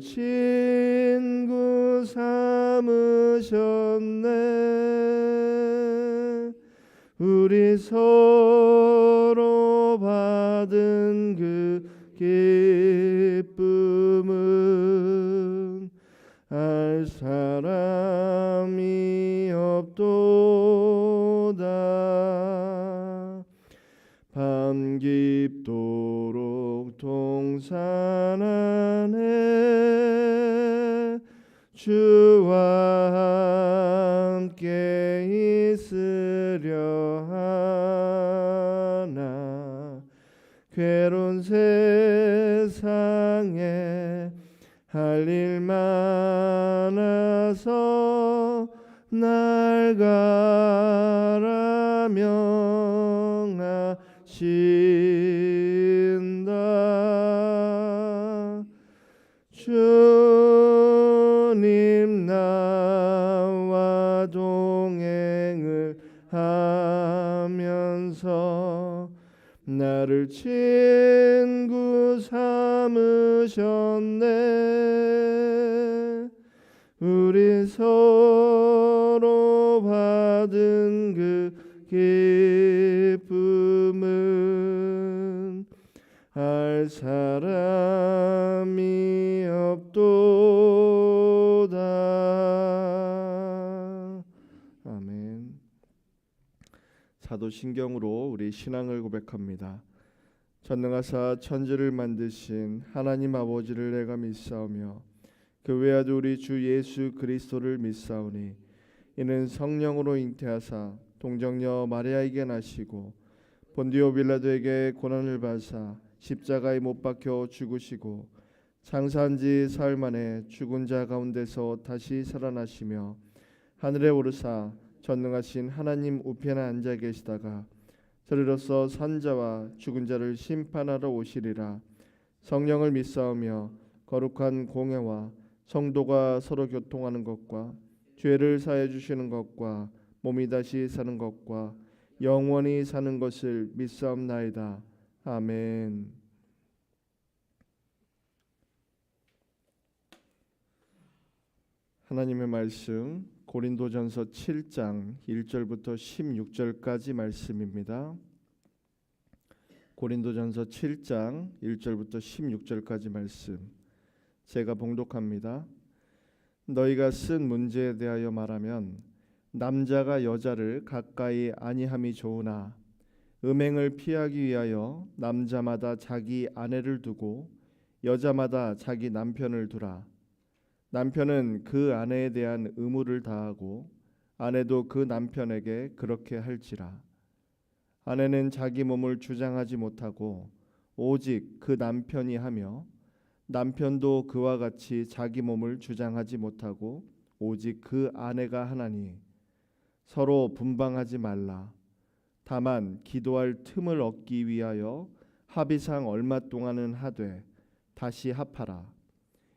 친구 삼으셨네. 우리 서로 받은 그 기쁨은 알 사람이 없도다. 밤 깊도록 동산 안에 주와 함께 있으려 하나. 괴로운 세상에 할 일 많아서 날 가라 명하신다. 주님 나와 동행을 하면서 나를 친구 삼으셨네. 우리 서로 받은 그 기쁨은 알 사람이 없도다. 아멘. 사도신경으로 우리 신앙을 고백합니다. 전능하사 천지를 만드신 하나님 아버지를 내가 믿사오며 그 외아들 우리 주 예수 그리스도를 믿사오니 이는 성령으로 잉태하사 동정녀 마리아에게 나시고 본디오 빌라도에게 고난을 받으사 십자가에 못 박혀 죽으시고 장사한 지 사흘 만에 죽은 자 가운데서 다시 살아나시며 하늘에 오르사 전능하신 하나님 우편에 앉아 계시다가 저리로서 산자와 죽은 자를 심판하러 오시리라. 성령을 믿사오며 거룩한 공회와 성도가 서로 교통하는 것과 죄를 사해 주시는 것과 몸이 다시 사는 것과 영원히 사는 것을 믿사옵나이다. 아멘. 하나님의 말씀 고린도전서 7장 1절부터 16절까지 말씀입니다. 고린도전서 7장 1절부터 16절까지 말씀 제가 봉독합니다. 너희가 쓴 문제에 대하여 말하면 남자가 여자를 가까이 아니함이 좋으나 음행을 피하기 위하여 남자마다 자기 아내를 두고 여자마다 자기 남편을 두라. 남편은 그 아내에 대한 의무를 다하고 아내도 그 남편에게 그렇게 할지라. 아내는 자기 몸을 주장하지 못하고 오직 그 남편이 하며 남편도 그와 같이 자기 몸을 주장하지 못하고 오직 그 아내가 하나니 서로 분방하지 말라. 다만 기도할 틈을 얻기 위하여 합의상 얼마 동안은 하되 다시 합하라.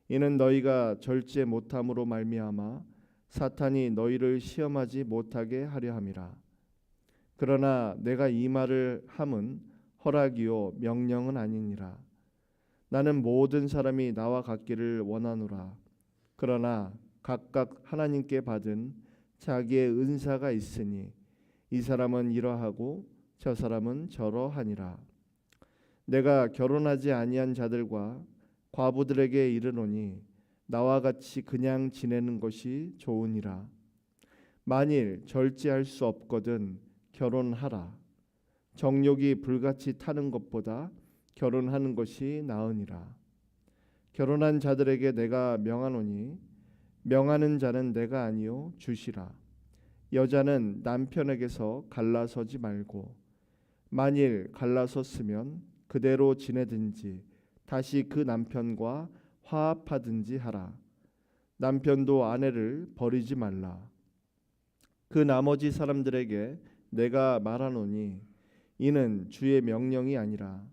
이는 너희가 절제 못함으로 말미암아 사탄이 너희를 시험하지 못하게 하려 함이라. 그러나 내가 이 말을 함은 허락이요 명령은 아니니라. 나는 모든 사람이 나와 같기를 원하노라. 그러나 각각 하나님께 받은 자기의 은사가 있으니 이 사람은 이러하고 저 사람은 저러하니라. 내가 결혼하지 아니한 자들과 과부들에게 이르노니 나와 같이 그냥 지내는 것이 좋으니라. 만일 절제할 수 없거든 결혼하라. 정욕이 불같이 타는 것보다 결혼하는 것이 나으니라. 결혼한 자들에게 내가 명하노니 명하는 자는 내가 아니요 주시라. 여자는 남편에게서 갈라서지 말고 만일 갈라섰으면 그대로 지내든지 다시 그 남편과 화합하든지 하라. 남편도 아내를 버리지 말라. 그 나머지 사람들에게 내가 말하노니 이는 주의 명령이 아니라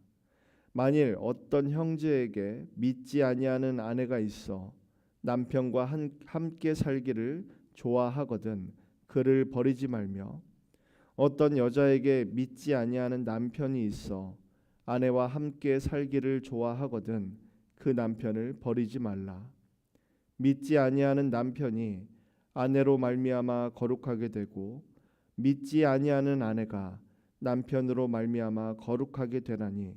만일 어떤 형제에게 믿지 아니하는 아내가 있어 남편과 함께 살기를 좋아하거든 그를 버리지 말며 어떤 여자에게 믿지 아니하는 남편이 있어 아내와 함께 살기를 좋아하거든 그 남편을 버리지 말라. 믿지 아니하는 남편이 아내로 말미암아 거룩하게 되고 믿지 아니하는 아내가 남편으로 말미암아 거룩하게 되나니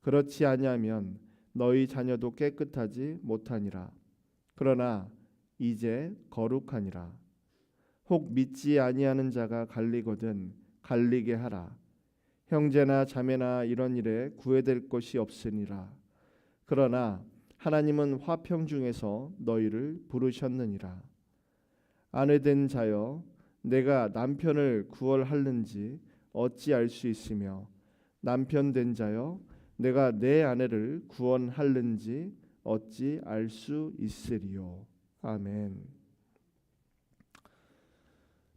그렇지 아니하면 너희 자녀도 깨끗하지 못하니라. 그러나 이제 거룩하니라. 혹 믿지 아니하는 자가 갈리거든 갈리게 하라. 형제나 자매나 이런 일에 구애될 것이 없으니라. 그러나 하나님은 화평 중에서 너희를 부르셨느니라. 아내된 자여 내가 남편을 구원할는지 어찌 알 수 있으며 남편 된 자여 내가 내 아내를 구원할는지 어찌 알 수 있으리요. 아멘.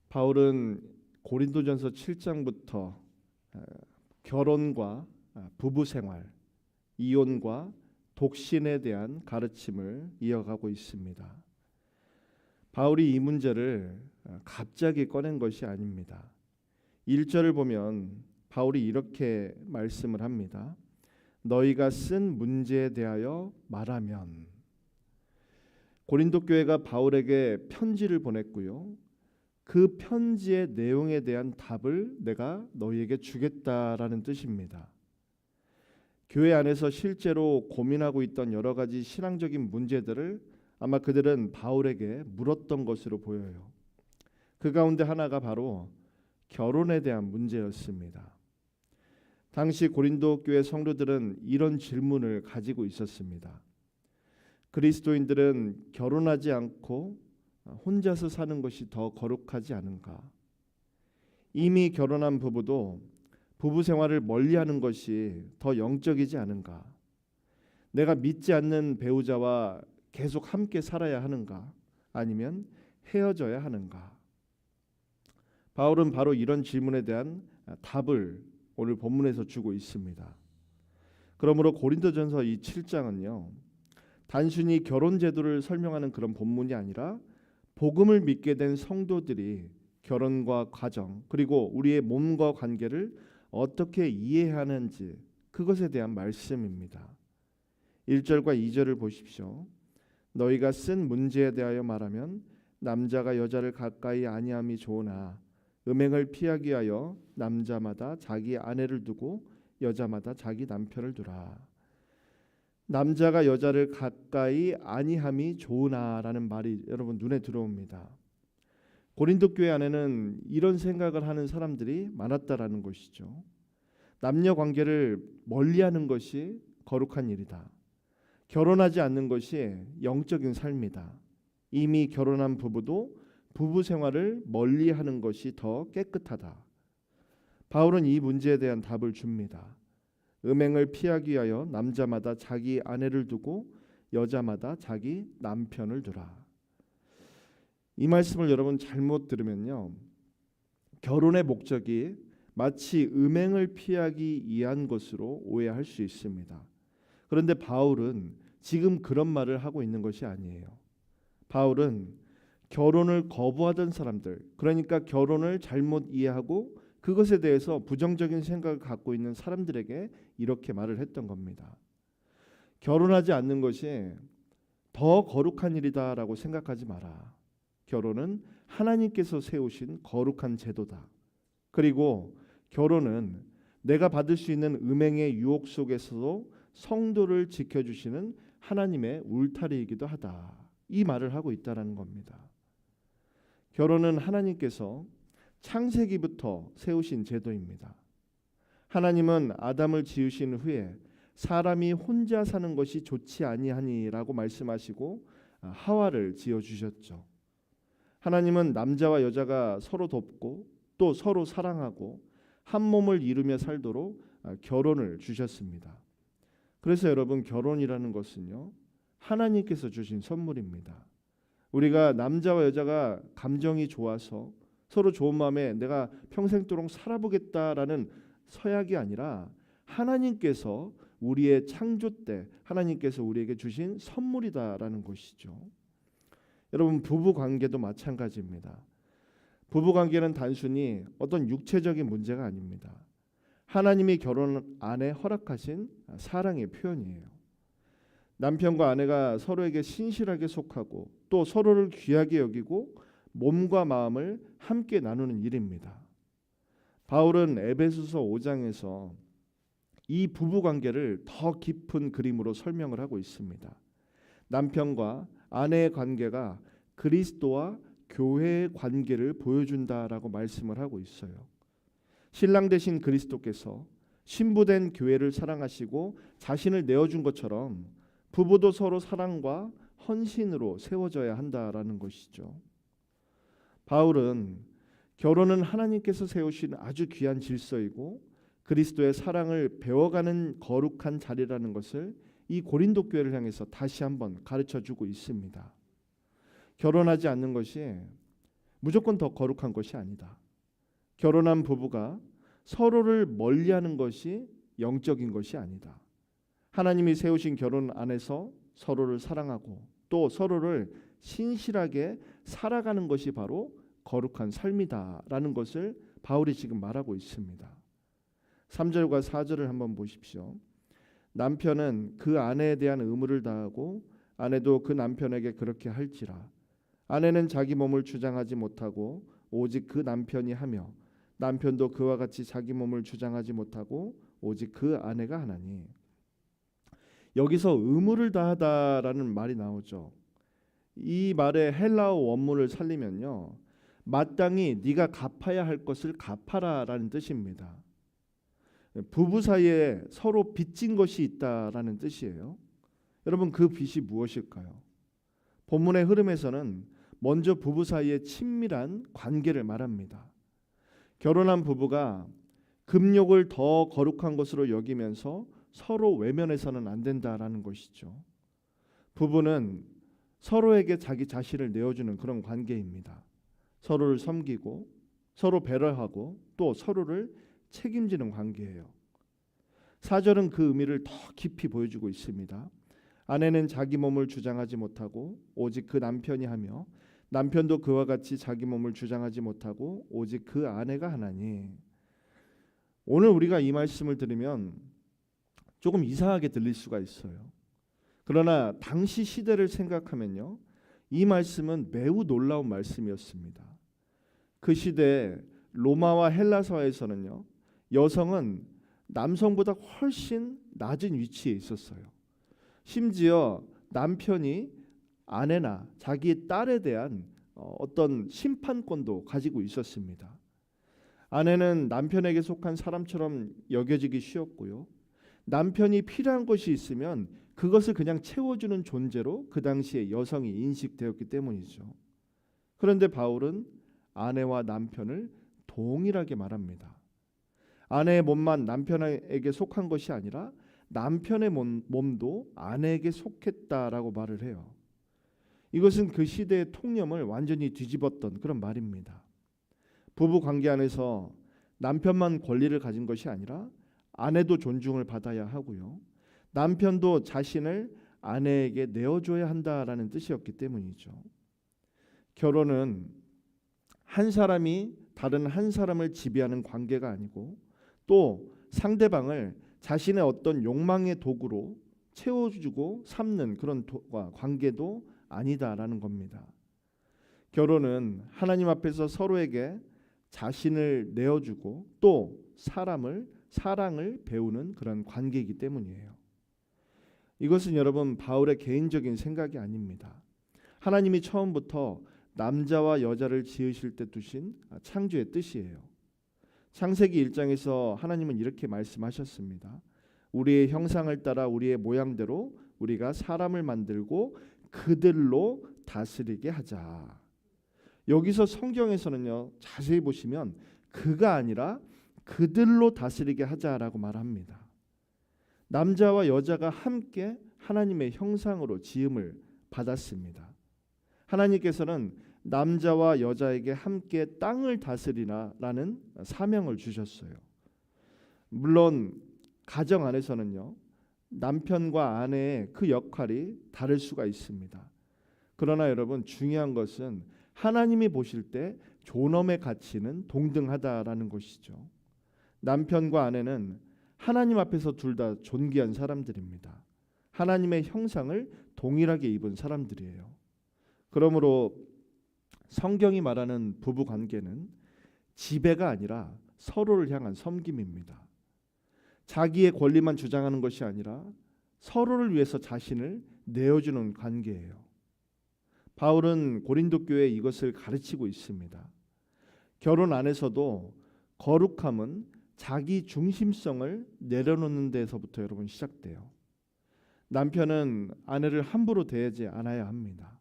바울은 고린도전서 7장부터 결혼과 부부 생활, 이혼과 독신에 대한 가르침을 이어가고 있습니다. 바울이 이 문제를 갑자기 꺼낸 것이 아닙니다. 1절을 보면 바울이 이렇게 말씀을 합니다. 너희가 쓴 문제에 대하여 말하면. 고린도 교회가 바울에게 편지를 보냈고요. 그 편지의 내용에 대한 답을 내가 너희에게 주겠다라는 뜻입니다. 교회 안에서 실제로 고민하고 있던 여러 가지 신앙적인 문제들을 아마 그들은 바울에게 물었던 것으로 보여요. 그 가운데 하나가 바로 결혼에 대한 문제였습니다. 당시 고린도 교회 성도들은 이런 질문을 가지고 있었습니다. 그리스도인들은 결혼하지 않고 혼자서 사는 것이 더 거룩하지 않은가? 이미 결혼한 부부도 부부 생활을 멀리하는 것이 더 영적이지 않은가? 내가 믿지 않는 배우자와 계속 함께 살아야 하는가? 아니면 헤어져야 하는가? 바울은 바로 이런 질문에 대한 답을 오늘 본문에서 주고 있습니다. 그러므로 고린도전서 이 7장은요. 단순히 결혼 제도를 설명하는 그런 본문이 아니라 복음을 믿게 된 성도들이 결혼과 가정 그리고 우리의 몸과 관계를 어떻게 이해하는지 그것에 대한 말씀입니다. 1절과 2절을 보십시오. 너희가 쓴 문제에 대하여 말하면 남자가 여자를 가까이 아니함이 좋으나 음행을 피하기 위하여 남자마다 자기 아내를 두고 여자마다 자기 남편을 두라. 남자가 여자를 가까이 아니함이 좋으나라는 말이 여러분 눈에 들어옵니다. 고린도 교회 안에는 이런 생각을 하는 사람들이 많았다라는 것이죠. 남녀 관계를 멀리하는 것이 거룩한 일이다. 결혼하지 않는 것이 영적인 삶이다. 이미 결혼한 부부도 부부 생활을 멀리하는 것이 더 깨끗하다. 바울은 이 문제에 대한 답을 줍니다. 음행을 피하기 위하여 남자마다 자기 아내를 두고 여자마다 자기 남편을 두라. 이 말씀을 여러분 잘못 들으면요. 결혼의 목적이 마치 음행을 피하기 위한 것으로 오해할 수 있습니다. 그런데 바울은 지금 그런 말을 하고 있는 것이 아니에요. 바울은 결혼을 거부하던 사람들, 그러니까 결혼을 잘못 이해하고 그것에 대해서 부정적인 생각을 갖고 있는 사람들에게 이렇게 말을 했던 겁니다. 결혼하지 않는 것이 더 거룩한 일이다라고 생각하지 마라. 결혼은 하나님께서 세우신 거룩한 제도다. 그리고 결혼은 내가 받을 수 있는 음행의 유혹 속에서도 성도를 지켜주시는 하나님의 울타리이기도 하다. 이 말을 하고 있다라는 겁니다. 결혼은 하나님께서 창세기부터 세우신 제도입니다. 하나님은 아담을 지으신 후에 사람이 혼자 사는 것이 좋지 아니하니라고 말씀하시고 하와를 지어 주셨죠. 하나님은 남자와 여자가 서로 돕고 또 서로 사랑하고 한 몸을 이루며 살도록 결혼을 주셨습니다. 그래서 여러분 결혼이라는 것은요. 하나님께서 주신 선물입니다. 우리가 남자와 여자가 감정이 좋아서 서로 좋은 마음에 내가 평생도록 살아보겠다라는 서약이 아니라 하나님께서 우리의 창조 때 하나님께서 우리에게 주신 선물이다라는 것이죠. 여러분 부부 관계도 마찬가지입니다. 부부 관계는 단순히 어떤 육체적인 문제가 아닙니다. 하나님이 결혼 안에 허락하신 사랑의 표현이에요. 남편과 아내가 서로에게 신실하게 속하고 또 서로를 귀하게 여기고 몸과 마음을 함께 나누는 일입니다. 바울은 에베소서 5장에서 이 부부 관계를 더 깊은 그림으로 설명을 하고 있습니다. 남편과 아내의 관계가 그리스도와 교회의 관계를 보여준다라고 말씀을 하고 있어요. 신랑 되신 그리스도께서 신부된 교회를 사랑하시고 자신을 내어준 것처럼 부부도 서로 사랑과 헌신으로 세워져야 한다라는 것이죠. 바울은 결혼은 하나님께서 세우신 아주 귀한 질서이고 그리스도의 사랑을 배워가는 거룩한 자리라는 것을 이 고린도 교회를 향해서 다시 한번 가르쳐주고 있습니다. 결혼하지 않는 것이 무조건 더 거룩한 것이 아니다. 결혼한 부부가 서로를 멀리하는 것이 영적인 것이 아니다. 하나님이 세우신 결혼 안에서 서로를 사랑하고 또 서로를 신실하게 살아가는 것이 바로 거룩한 삶이다라는 것을 바울이 지금 말하고 있습니다. 3절과 4절을 한번 보십시오. 남편은 그 아내에 대한 의무를 다하고 아내도 그 남편에게 그렇게 할지라. 아내는 자기 몸을 주장하지 못하고 오직 그 남편이 하며 남편도 그와 같이 자기 몸을 주장하지 못하고 오직 그 아내가 하나니. 여기서 의무를 다하다라는 말이 나오죠. 이 말의 헬라어 원문을 살리면요, 마땅히 네가 갚아야 할 것을 갚아라라는 뜻입니다. 부부 사이에 서로 빚진 것이 있다라는 뜻이에요. 여러분, 그 빚이 무엇일까요? 본문의 흐름에서는 먼저 부부 사이의 친밀한 관계를 말합니다. 결혼한 부부가 금욕을 더 거룩한 것으로 여기면서 서로 외면해서는 안 된다라는 것이죠. 부부는 서로에게 자기 자신을 내어주는 그런 관계입니다. 서로를 섬기고 서로 배려하고 또 서로를 책임지는 관계예요. 4절은 그 의미를 더 깊이 보여주고 있습니다. 아내는 자기 몸을 주장하지 못하고 오직 그 남편이 하며 남편도 그와 같이 자기 몸을 주장하지 못하고 오직 그 아내가 하나니. 오늘 우리가 이 말씀을 들으면 조금 이상하게 들릴 수가 있어요. 그러나 당시 시대를 생각하면요, 이 말씀은 매우 놀라운 말씀이었습니다. 그 시대 로마와 헬라 사회에서는요, 여성은 남성보다 훨씬 낮은 위치에 있었어요. 심지어 남편이 아내나 자기 딸에 대한 어떤 심판권도 가지고 있었습니다. 아내는 남편에게 속한 사람처럼 여겨지기 쉬웠고요. 남편이 필요한 것이 있으면 그것을 그냥 채워주는 존재로 그 당시에 여성이 인식되었기 때문이죠. 그런데 바울은 아내와 남편을 동일하게 말합니다. 아내의 몸만 남편에게 속한 것이 아니라 남편의 몸도 아내에게 속했다라고 말을 해요. 이것은 그 시대의 통념을 완전히 뒤집었던 그런 말입니다. 부부 관계 안에서 남편만 권리를 가진 것이 아니라 아내도 존중을 받아야 하고요. 남편도 자신을 아내에게 내어줘야 한다라는 뜻이었기 때문이죠. 결혼은 한 사람이 다른 한 사람을 지배하는 관계가 아니고 또 상대방을 자신의 어떤 욕망의 도구로 채워주고 삼는 그런 관계도 아니다라는 겁니다. 결혼은 하나님 앞에서 서로에게 자신을 내어주고 또 사랑을 배우는 그런 관계이기 때문이에요. 이것은 여러분 바울의 개인적인 생각이 아닙니다. 하나님이 처음부터 남자와 여자를 지으실 때 두신 창조의 뜻이에요. 창세기 1장에서 하나님은 이렇게 말씀하셨습니다. 우리의 형상을 따라 우리의 모양대로 우리가 사람을 만들고 그들로 다스리게 하자. 여기서 성경에서는요, 자세히 보시면 그가 아니라 그들로 다스리게 하자라고 말합니다. 남자와 여자가 함께 하나님의 형상으로 지음을 받았습니다. 하나님께서는 남자와 여자에게 함께 땅을 다스리라라는 사명을 주셨어요. 물론 가정 안에서는요, 남편과 아내의 그 역할이 다를 수가 있습니다. 그러나 여러분, 중요한 것은 하나님이 보실 때 존엄의 가치는 동등하다라는 것이죠. 남편과 아내는 하나님 앞에서 둘 다 존귀한 사람들입니다. 하나님의 형상을 동일하게 입은 사람들이에요. 그러므로 성경이 말하는 부부 관계는 지배가 아니라 서로를 향한 섬김입니다. 자기의 권리만 주장하는 것이 아니라 서로를 위해서 자신을 내어주는 관계예요. 바울은 고린도 교회에 이것을 가르치고 있습니다. 결혼 안에서도 거룩함은 자기 중심성을 내려놓는 데서부터 여러분 시작돼요. 남편은 아내를 함부로 대하지 않아야 합니다.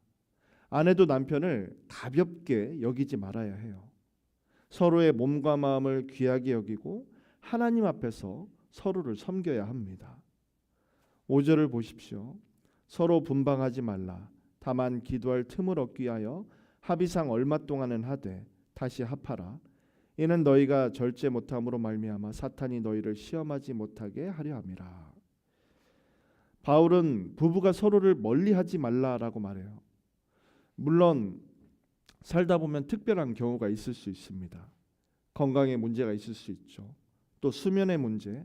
아내도 남편을 가볍게 여기지 말아야 해요. 서로의 몸과 마음을 귀하게 여기고 하나님 앞에서 서로를 섬겨야 합니다. 5절을 보십시오. 서로 분방하지 말라. 다만 기도할 틈을 얻기 위하여 합의상 얼마 동안은 하되 다시 합하라. 이는 너희가 절제 못함으로 말미암아 사탄이 너희를 시험하지 못하게 하려 함이라. 바울은 부부가 서로를 멀리하지 말라라고 말해요. 물론 살다 보면 특별한 경우가 있을 수 있습니다. 건강에 문제가 있을 수 있죠. 또 수면의 문제,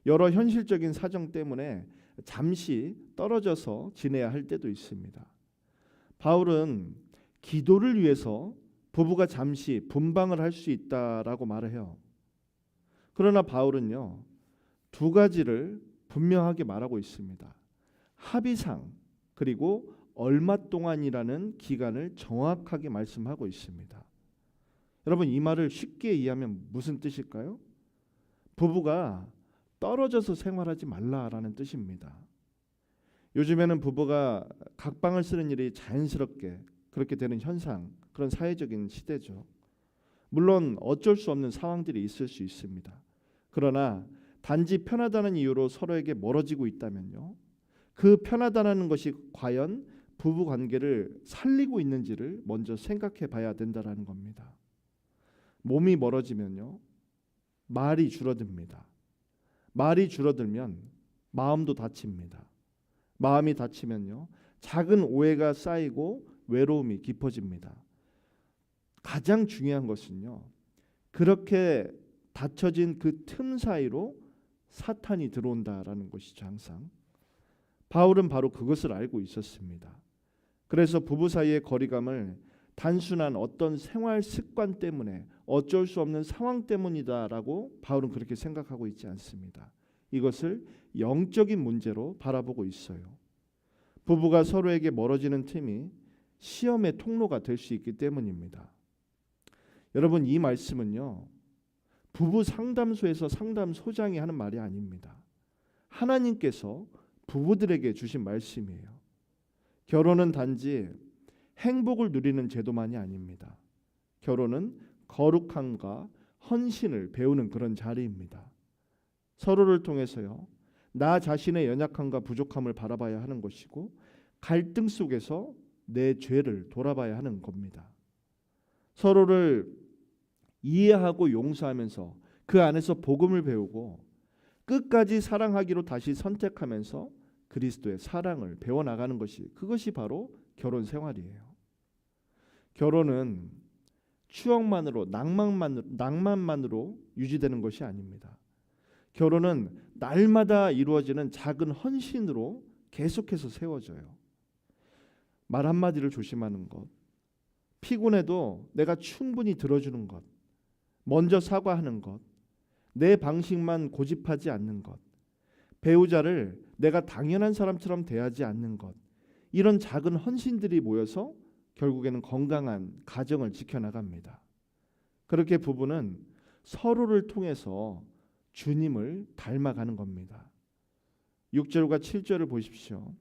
여러 현실적인 사정 때문에 잠시 떨어져서 지내야 할 때도 있습니다. 바울은 기도를 위해서 부부가 잠시 분방을 할 수 있다라고 말을 해요. 그러나 바울은요, 두 가지를 분명하게 말하고 있습니다. 합의상 그리고 얼마 동안이라는 기간을 정확하게 말씀하고 있습니다. 여러분, 이 말을 쉽게 이해하면 무슨 뜻일까요? 부부가 떨어져서 생활하지 말라라는 뜻입니다. 요즘에는 부부가 각방을 쓰는 일이 자연스럽게 그렇게 되는 현상, 그런 사회적인 시대죠. 물론 어쩔 수 없는 상황들이 있을 수 있습니다. 그러나 단지 편하다는 이유로 서로에게 멀어지고 있다면요, 그 편하다는 것이 과연 부부 관계를 살리고 있는지를 먼저 생각해 봐야 된다라는 겁니다. 몸이 멀어지면요, 말이 줄어듭니다. 말이 줄어들면 마음도 다칩니다. 마음이 다치면요, 작은 오해가 쌓이고 외로움이 깊어집니다. 가장 중요한 것은요, 그렇게 닫혀진 그 틈 사이로 사탄이 들어온다라는 것이죠. 항상 바울은 바로 그것을 알고 있었습니다. 그래서 부부 사이의 거리감을 단순한 어떤 생활 습관 때문에 어쩔 수 없는 상황 때문이다라고 바울은 그렇게 생각하고 있지 않습니다. 이것을 영적인 문제로 바라보고 있어요. 부부가 서로에게 멀어지는 틈이 시험의 통로가 될 수 있기 때문입니다. 여러분, 이 말씀은요, 부부 상담소에서 상담소장이 하는 말이 아닙니다. 하나님께서 부부들에게 주신 말씀이에요. 결혼은 단지 행복을 누리는 제도만이 아닙니다. 결혼은 거룩함과 헌신을 배우는 그런 자리입니다. 서로를 통해서요, 나 자신의 연약함과 부족함을 바라봐야 하는 것이고, 갈등 속에서 내 죄를 돌아봐야 하는 겁니다. 서로를 이해하고 용서하면서 그 안에서 복음을 배우고 끝까지 사랑하기로 다시 선택하면서 그리스도의 사랑을 배워나가는 것이, 그것이 바로 결혼 생활이에요. 결혼은 추억만으로, 낭만만으로 유지되는 것이 아닙니다. 결혼은 날마다 이루어지는 작은 헌신으로 계속해서 세워져요. 말 한마디를 조심하는 것, 피곤해도 내가 충분히 들어주는 것, 먼저 사과하는 것, 내 방식만 고집하지 않는 것, 배우자를 내가 당연한 사람처럼 대하지 않는 것, 이런 작은 헌신들이 모여서 결국에는 건강한 가정을 지켜나갑니다. 그렇게 부부는 서로를 통해서 주님을 닮아가는 겁니다. 6절과 7절을 보십시오.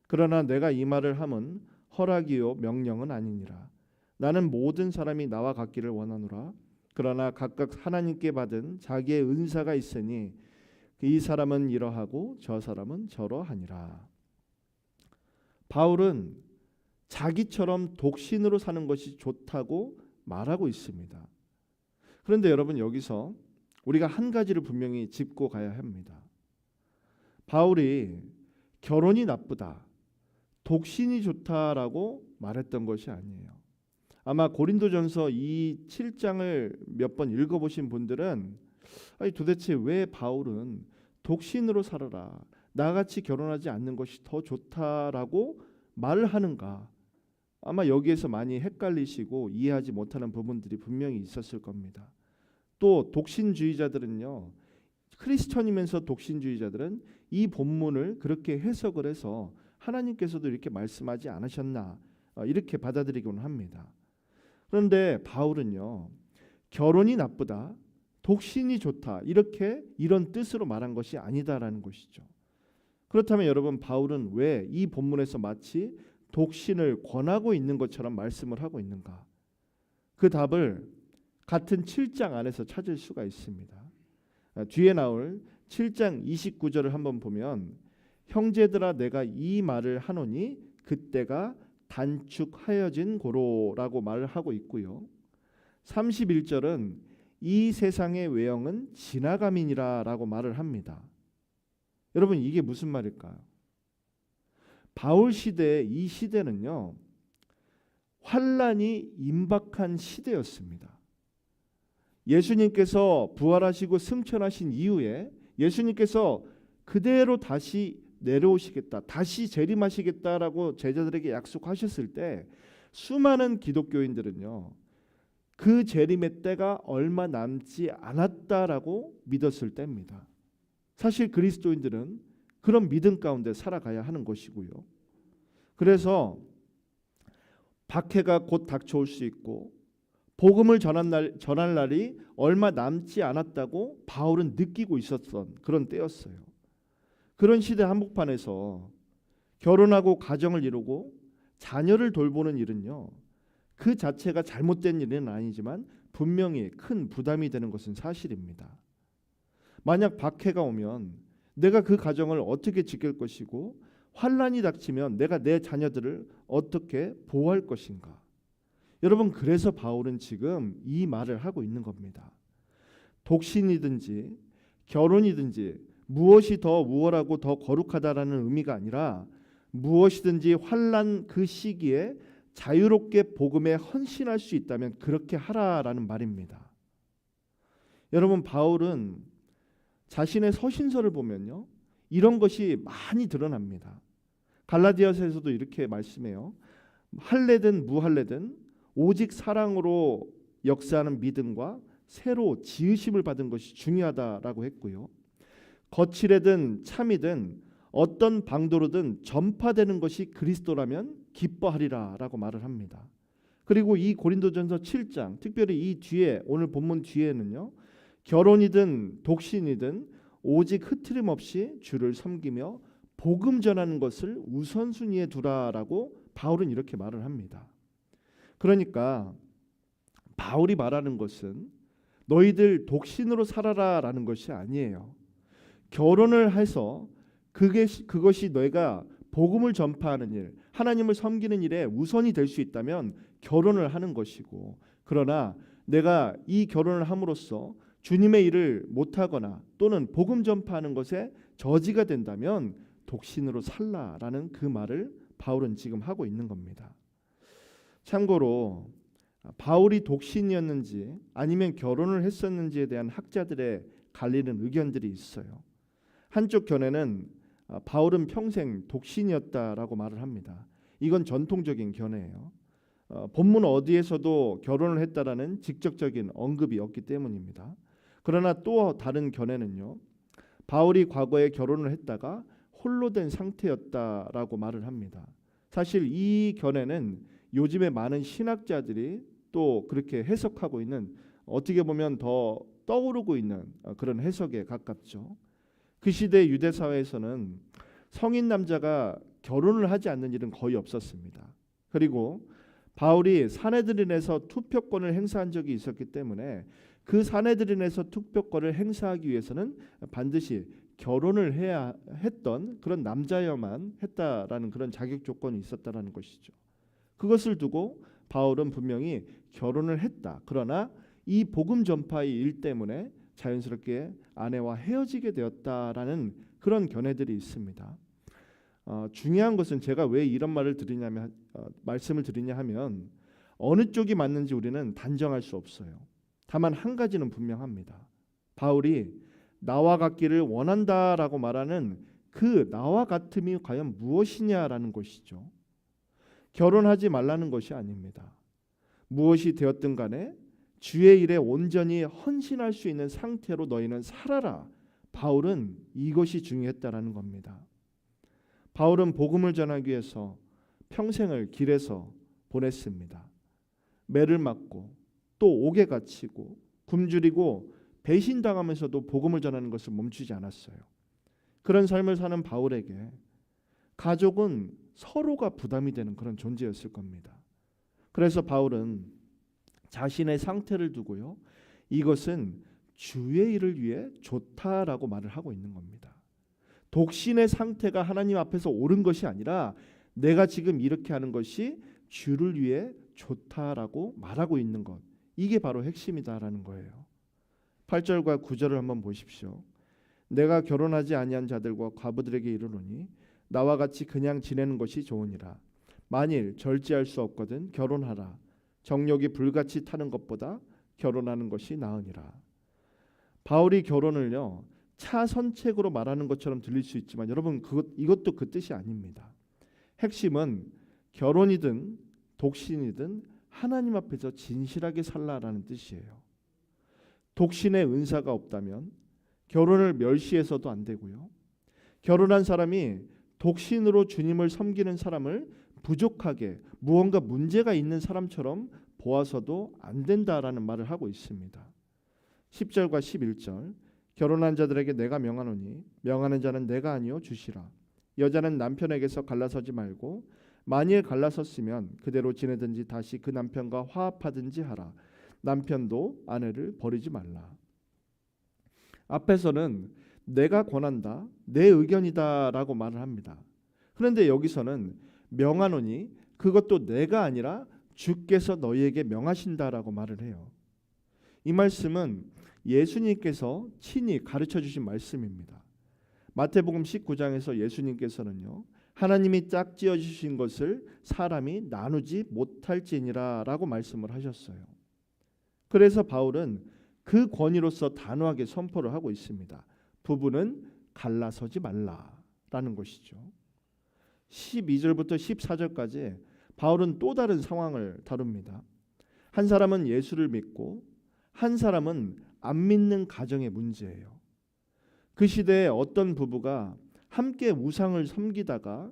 그러나 내가 이 말을 함은 허락이요 명령은 아니니라. 나는 모든 사람이 나와 같기를 원하노라. 그러나 각각 하나님께 받은 자기의 은사가 있으니 이 사람은 이러하고 저 사람은 저러하니라. 바울은 자기처럼 독신으로 사는 것이 좋다고 말하고 있습니다. 그런데 여러분, 여기서 우리가 한 가지를 분명히 짚고 가야 합니다. 바울이 결혼이 나쁘다, 독신이 좋다라고 말했던 것이 아니에요. 아마 고린도전서 이 7장을 몇 번 읽어보신 분들은 아니, 도대체 왜 바울은 독신으로 살아라, 나같이 결혼하지 않는 것이 더 좋다라고 말을 하는가, 아마 여기에서 많이 헷갈리시고 이해하지 못하는 부분들이 분명히 있었을 겁니다. 또 독신주의자들은요, 크리스천이면서 독신주의자들은 이 본문을 그렇게 해석을 해서 하나님께서도 이렇게 말씀하지 않으셨나 이렇게 받아들이곤 합니다. 그런데 바울은요, 결혼이 나쁘다, 독신이 좋다 이런 뜻으로 말한 것이 아니다라는 것이죠. 그렇다면 여러분, 바울은 왜 이 본문에서 마치 독신을 권하고 있는 것처럼 말씀을 하고 있는가? 그 답을 같은 7장 안에서 찾을 수가 있습니다. 뒤에 나올 7장 29절을 한번 보면, 형제들아 내가 이 말을 하노니 그때가 단축하여진 고로라고 말을 하고 있고요. 31절은 이 세상의 외형은 지나감이니라라고 말을 합니다. 여러분, 이게 무슨 말일까요? 바울 시대, 이 시대는요, 환란이 임박한 시대였습니다. 예수님께서 부활하시고 승천하신 이후에 예수님께서 그대로 다시 내려오시겠다, 다시 재림하시겠다라고 제자들에게 약속하셨을 때 수많은 기독교인들은요, 그 재림의 때가 얼마 남지 않았다라고 믿었을 때입니다. 사실 그리스도인들은 그런 믿음 가운데 살아가야 하는 것이고요. 그래서 박해가 곧 닥쳐올 수 있고 복음을 전할 날이 얼마 남지 않았다고 바울은 느끼고 있었던 그런 때였어요. 그런 시대 한복판에서 결혼하고 가정을 이루고 자녀를 돌보는 일은요, 그 자체가 잘못된 일은 아니지만 분명히 큰 부담이 되는 것은 사실입니다. 만약 박해가 오면 내가 그 가정을 어떻게 지킬 것이고, 환란이 닥치면 내가 내 자녀들을 어떻게 보호할 것인가? 여러분, 그래서 바울은 지금 이 말을 하고 있는 겁니다. 독신이든지 결혼이든지 무엇이 더 우월하고 더 거룩하다라는 의미가 아니라, 무엇이든지 환란 그 시기에 자유롭게 복음에 헌신할 수 있다면 그렇게 하라라는 말입니다. 여러분, 바울은 자신의 서신서를 보면요, 이런 것이 많이 드러납니다. 갈라디아서에서도 이렇게 말씀해요. 할례든 무할례든 오직 사랑으로 역사하는 믿음과 새로 지으심을 받은 것이 중요하다라고 했고요. 거칠애든 참이든 어떤 방도로든 전파되는 것이 그리스도라면 기뻐하리라라고 말을 합니다. 그리고 이 고린도전서 7장, 특별히 이 뒤에, 오늘 본문 뒤에는요, 결혼이든 독신이든 오직 흐트림 없이 주를 섬기며 복음 전하는 것을 우선순위에 두라라고 바울은 이렇게 말을 합니다. 그러니까 바울이 말하는 것은 너희들 독신으로 살아라라는 것이 아니에요. 결혼을 해서 그것이 너희가 복음을 전파하는 일, 하나님을 섬기는 일에 우선이 될 수 있다면 결혼을 하는 것이고, 그러나 내가 이 결혼을 함으로써 주님의 일을 못하거나 또는 복음 전파하는 것에 저지가 된다면 독신으로 살라라는 그 말을 바울은 지금 하고 있는 겁니다. 참고로 바울이 독신이었는지 아니면 결혼을 했었는지에 대한 학자들의 갈리는 의견들이 있어요. 한쪽 견해는 바울은 평생 독신이었다라고 말을 합니다. 이건 전통적인 견해예요. 본문 어디에서도 결혼을 했다라는 직접적인 언급이 없기 때문입니다. 그러나 또 다른 견해는요, 바울이 과거에 결혼을 했다가 홀로 된 상태였다라고 말을 합니다. 사실 이 견해는 요즘에 많은 신학자들이 또 그렇게 해석하고 있는, 어떻게 보면 더 떠오르고 있는 그런 해석에 가깝죠. 그 시대 유대 사회에서는 성인 남자가 결혼을 하지 않는 일은 거의 없었습니다. 그리고 바울이 사내들인에서 투표권을 행사한 적이 있었기 때문에 그 사내들인에서 투표권을 행사하기 위해서는 반드시 결혼을 해야 했던 그런 남자여만 했다라는 그런 자격 조건이 있었다라는 것이죠. 그것을 두고 바울은 분명히 결혼을 했다. 그러나 이 복음 전파의 일 때문에 자연스럽게 아내와 헤어지게 되었다라는 그런 견해들이 있습니다. 중요한 것은 제가 왜 이런 말씀을 드리냐 하면, 어느 쪽이 맞는지 우리는 단정할 수 없어요. 다만 한 가지는 분명합니다. 바울이 나와 같기를 원한다라고 말하는 그 나와 같음이 과연 무엇이냐라는 것이죠. 결혼하지 말라는 것이 아닙니다. 무엇이 되었든 간에 주의 일에 온전히 헌신할 수 있는 상태로 너희는 살아라. 바울은 이것이 중요했다라는 겁니다. 바울은 복음을 전하기 위해서 평생을 길에서 보냈습니다. 매를 맞고 또 옥에 갇히고 굶주리고 배신당하면서도 복음을 전하는 것을 멈추지 않았어요. 그런 삶을 사는 바울에게 가족은 서로가 부담이 되는 그런 존재였을 겁니다. 그래서 바울은 자신의 상태를 두고요, 이것은 주의 일을 위해 좋다라고 말을 하고 있는 겁니다. 독신의 상태가 하나님 앞에서 옳은 것이 아니라 내가 지금 이렇게 하는 것이 주를 위해 좋다라고 말하고 있는 것, 이게 바로 핵심이다라는 거예요. 8절과 9절을 한번 보십시오. 내가 결혼하지 아니한 자들과 과부들에게 이르노니 나와 같이 그냥 지내는 것이 좋으니라. 만일 절제할 수 없거든 결혼하라. 정욕이 불같이 타는 것보다 결혼하는 것이 나으니라. 바울이 결혼을요, 차선책으로 말하는 것처럼 들릴 수 있지만 여러분, 이것도 그 뜻이 아닙니다. 핵심은 결혼이든 독신이든 하나님 앞에서 진실하게 살라라는 뜻이에요. 독신의 은사가 없다면 결혼을 멸시해서도 안 되고요, 결혼한 사람이 독신으로 주님을 섬기는 사람을 부족하게 무언가 문제가 있는 사람처럼 보아서도 안 된다라는 말을 하고 있습니다. 10절과 11절, 결혼한 자들에게 내가 명하노니 명하는 자는 내가 아니요 주시라. 여자는 남편에게서 갈라서지 말고 만일 갈라섰으면 그대로 지내든지 다시 그 남편과 화합하든지 하라. 남편도 아내를 버리지 말라. 앞에서는 내가 권한다, 내 의견이다라고 말을 합니다. 그런데 여기서는 명하노니 그것도 내가 아니라 주께서 너희에게 명하신다라고 말을 해요. 이 말씀은 예수님께서 친히 가르쳐 주신 말씀입니다. 마태복음 19장에서 예수님께서는요, 하나님이 짝지어 주신 것을 사람이 나누지 못할지니라 라고 말씀을 하셨어요. 그래서 바울은 그 권위로서 단호하게 선포를 하고 있습니다. 부부는 갈라서지 말라라는 것이죠. 12절부터 14절까지 바울은 또 다른 상황을 다룹니다. 한 사람은 예수를 믿고 한 사람은 안 믿는 가정의 문제예요. 그 시대에 어떤 부부가 함께 우상을 섬기다가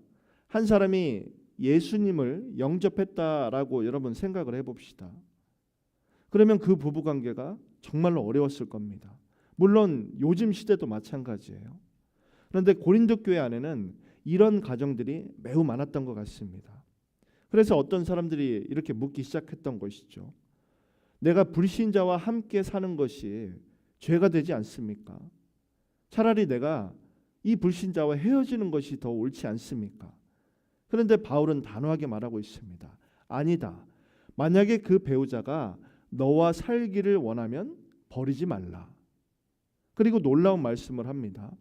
한 사람이 예수님을 영접했다라고 여러분 생각을 해봅시다. 그러면 그 부부 관계가 정말로 어려웠을 겁니다. 물론 요즘 시대도 마찬가지예요. 그런데 고린도 교회 안에는 이런 가정들이 매우 많았던 것 같습니다. 그래서 어떤 사람들이 이렇게 묻기 시작했던 것이죠. 내가 불신자와 함께 사는 것이 죄가 되지 않습니까? 차라리 내가 이 불신자와 헤어지는 것이 더 옳지 않습니까? 그런데 바울은 단호하게 말하고 있습니다. 아니다. 만약에 그 배우자가 너와 살기를 원하면 버리지 말라. 그리고 놀라운 말씀을 합니다.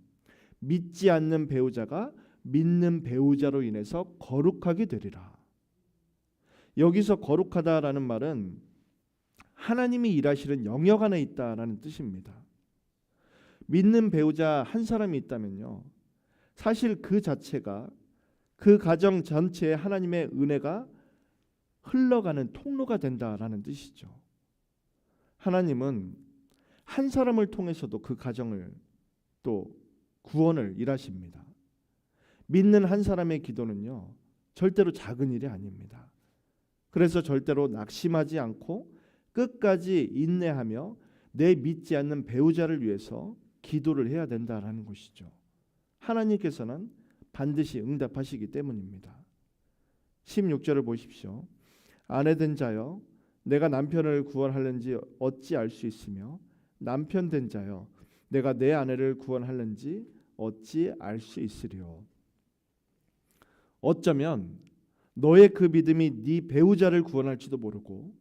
믿지 않는 배우자가 믿는 배우자로 인해서 거룩하게 되리라. 여기서 거룩하다라는 말은 하나님이 일하시는 영역 안에 있다라는 뜻입니다. 믿는 배우자 한 사람이 있다면요, 사실 그 자체가 그 가정 전체에 하나님의 은혜가 흘러가는 통로가 된다라는 뜻이죠. 하나님은 한 사람을 통해서도 그 가정을 또 구원을 일하십니다. 믿는 한 사람의 기도는요, 절대로 작은 일이 아닙니다. 그래서 절대로 낙심하지 않고 끝까지 인내하며 내 믿지 않는 배우자를 위해서 기도를 해야 된다라는 것이죠. 하나님께서는 반드시 응답하시기 때문입니다. 16절을 보십시오. 아내된 자여 내가 남편을 구원하려는지 어찌 알 수 있으며 남편 된 자여 내가 내 아내를 구원하려는지 어찌 알 수 있으리요. 어쩌면 너의 그 믿음이 네 배우자를 구원할지도 모르고,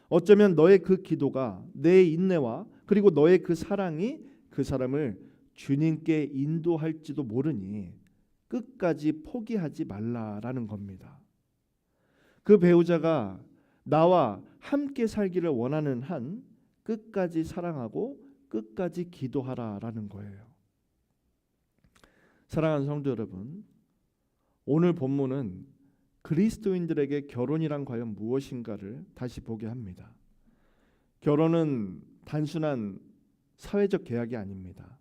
어쩌면 너의 그 기도가 내 인내와 그리고 너의 그 사랑이 그 사람을 주님께 인도할지도 모르니 끝까지 포기하지 말라라는 겁니다. 그 배우자가 나와 함께 살기를 원하는 한 끝까지 사랑하고 끝까지 기도하라라는 거예요. 사랑하는 성도 여러분, 오늘 본문은 그리스도인들에게 결혼이란 과연 무엇인가를 다시 보게 합니다. 결혼은 단순한 사회적 계약이 아닙니다.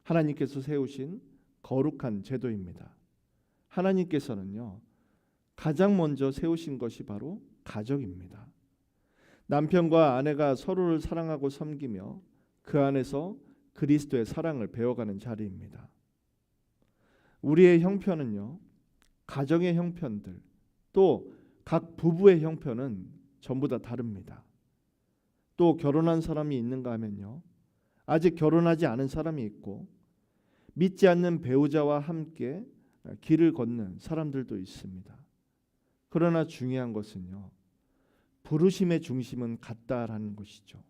하나님께서 세우신 거룩한 제도입니다. 하나님께서는요, 가장 먼저 세우신 것이 바로 가정입니다. 남편과 아내가 서로를 사랑하고 섬기며 그 안에서 그리스도의 사랑을 배워가는 자리입니다. 우리의 형편은요, 가정의 형편들, 또 각 부부의 형편은 전부 다 다릅니다. 또 결혼한 사람이 있는가 하면요, 아직 결혼하지 않은 사람이 있고 믿지 않는 배우자와 함께 길을 걷는 사람들도 있습니다. 그러나 중요한 것은요, 부르심의 중심은 같다라는 것이죠.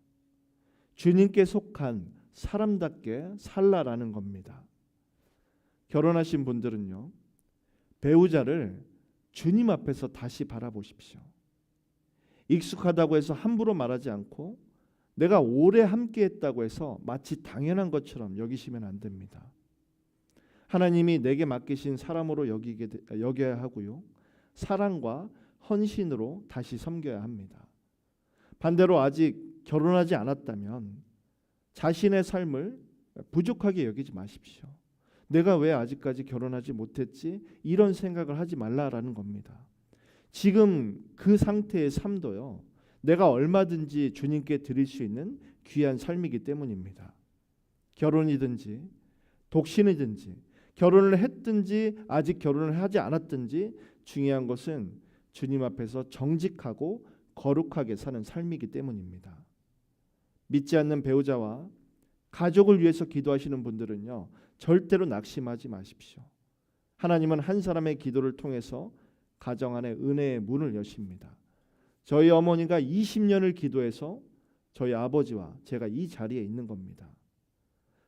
주님께 속한 사람답게 살라라는 겁니다. 결혼하신 분들은요, 배우자를 주님 앞에서 다시 바라보십시오. 익숙하다고 해서 함부로 말하지 않고 내가 오래 함께했다고 해서 마치 당연한 것처럼 여기시면 안 됩니다. 하나님이 내게 맡기신 사람으로 여겨야 하고요, 사랑과 헌신으로 다시 섬겨야 합니다. 반대로 아직 결혼하지 않았다면 자신의 삶을 부족하게 여기지 마십시오. 내가 왜 아직까지 결혼하지 못했지? 이런 생각을 하지 말라라는 겁니다. 지금 그 상태의 삶도요, 내가 얼마든지 주님께 드릴 수 있는 귀한 삶이기 때문입니다. 결혼이든지 독신이든지 결혼을 했든지 아직 결혼을 하지 않았든지 중요한 것은 주님 앞에서 정직하고 거룩하게 사는 삶이기 때문입니다. 믿지 않는 배우자와 가족을 위해서 기도하시는 분들은요, 절대로 낙심하지 마십시오. 하나님은 한 사람의 기도를 통해서 가정 안에 은혜의 문을 여십니다. 저희 어머니가 20년을 기도해서 저희 아버지와 제가 이 자리에 있는 겁니다.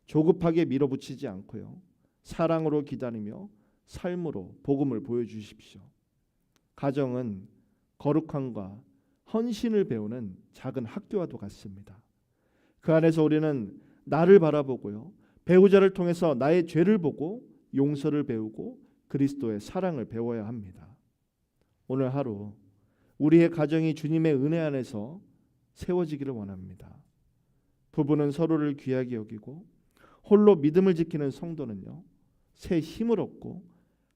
조급하게 밀어붙이지 않고요, 사랑으로 기다리며 삶으로 복음을 보여주십시오. 가정은 거룩함과 헌신을 배우는 작은 학교와도 같습니다. 그 안에서 우리는 나를 바라보고요, 배우자를 통해서 나의 죄를 보고 용서를 배우고 그리스도의 사랑을 배워야 합니다. 오늘 하루 우리의 가정이 주님의 은혜 안에서 세워지기를 원합니다. 부부는 서로를 귀하게 여기고 홀로 믿음을 지키는 성도는요, 새 힘을 얻고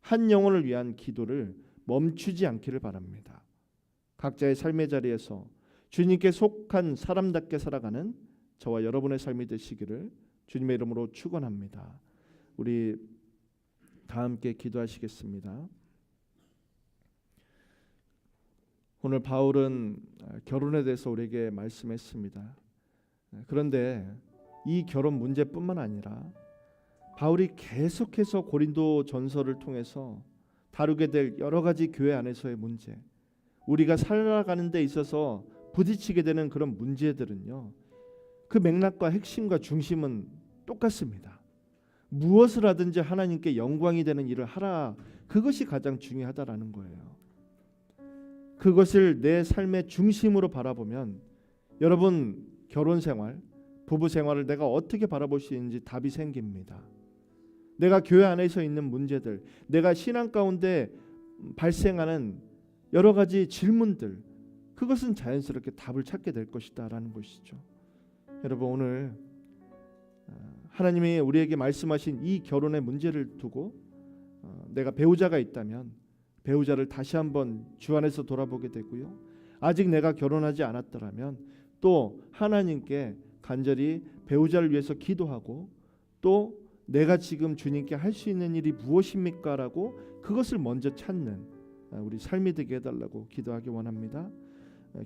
한 영혼을 위한 기도를 멈추지 않기를 바랍니다. 각자의 삶의 자리에서 주님께 속한 사람답게 살아가는 저와 여러분의 삶이 되시기를 주님의 이름으로 축원합니다. 우리 다 함께 기도하시겠습니다. 오늘 바울은 결혼에 대해서 우리에게 말씀했습니다. 그런데 이 결혼 문제뿐만 아니라 바울이 계속해서 고린도 전서를 통해서 다루게 될 여러 가지 교회 안에서의 문제, 우리가 살아가는 데 있어서 부딪히게 되는 그런 문제들은요, 그 맥락과 핵심과 중심은 똑같습니다. 무엇을 하든지 하나님께 영광이 되는 일을 하라, 그것이 가장 중요하다라는 거예요. 그것을 내 삶의 중심으로 바라보면 여러분 결혼 생활, 부부 생활을 내가 어떻게 바라볼 수 있는지 답이 생깁니다. 내가 교회 안에서 있는 문제들, 내가 신앙 가운데 발생하는 여러 가지 질문들, 그것은 자연스럽게 답을 찾게 될 것이다라는 것이죠. 여러분 오늘 하나님이 우리에게 말씀하신 이 결혼의 문제를 두고 내가 배우자가 있다면 배우자를 다시 한번 주 안에서 돌아보게 되고요, 아직 내가 결혼하지 않았더라면 또 하나님께 간절히 배우자를 위해서 기도하고 또 내가 지금 주님께 할 수 있는 일이 무엇입니까? 라고 그것을 먼저 찾는 우리 삶이 되게 해달라고 기도하기 원합니다.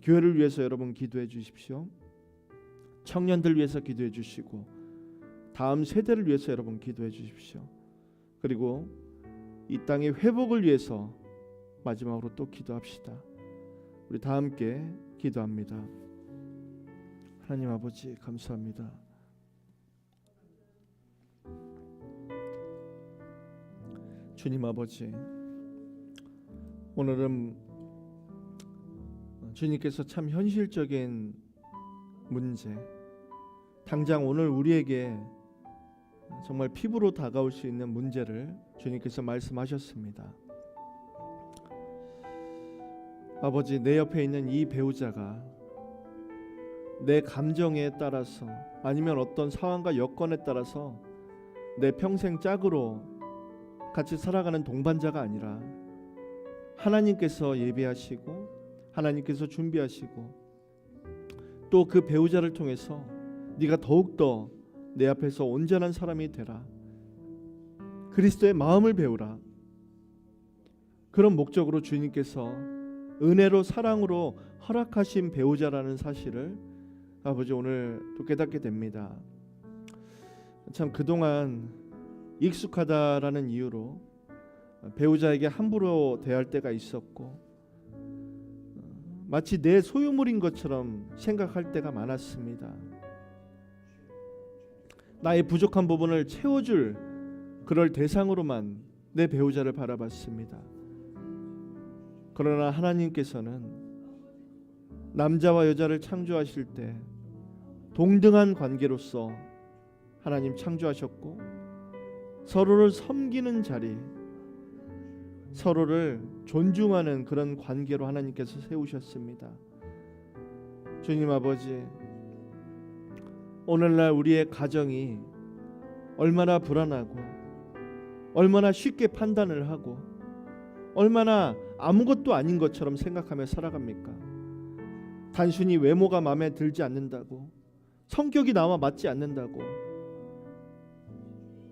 교회를 위해서 여러분 기도해 주십시오. 청년들 위해서 기도해 주시고 다음 세대를 위해서 여러분 기도해 주십시오. 그리고 이 땅의 회복을 위해서 마지막으로 또 기도합시다. 우리 다 함께 기도합니다. 하나님 아버지 감사합니다. 주님 아버지, 오늘은 주님께서 참 현실적인 문제, 당장 오늘 우리에게 정말 피부로 다가올 수 있는 문제를 주님께서 말씀하셨습니다. 아버지, 내 옆에 있는 이 배우자가 내 감정에 따라서 아니면 어떤 상황과 여건에 따라서 내 평생 짝으로 같이 살아가는 동반자가 아니라 하나님께서 예비하시고 하나님께서 준비하시고 또 그 배우자를 통해서 네가 더욱더 내 앞에서 온전한 사람이 되라, 그리스도의 마음을 배우라, 그런 목적으로 주님께서 은혜로 사랑으로 허락하신 배우자라는 사실을 아버지 오늘 또 깨닫게 됩니다. 참 그동안 익숙하다라는 이유로 배우자에게 함부로 대할 때가 있었고 마치 내 소유물인 것처럼 생각할 때가 많았습니다. 나의 부족한 부분을 채워줄 그럴 대상으로만 내 배우자를 바라봤습니다. 그러나 하나님께서는 남자와 여자를 창조하실 때 동등한 관계로서 하나님 창조하셨고 서로를 섬기는 자리, 서로를 존중하는 그런 관계로 하나님께서 세우셨습니다. 주님 아버지, 오늘날 우리의 가정이 얼마나 불안하고 얼마나 쉽게 판단을 하고 얼마나 아무것도 아닌 것처럼 생각하며 살아갑니까? 단순히 외모가 마음에 들지 않는다고, 성격이 나와 맞지 않는다고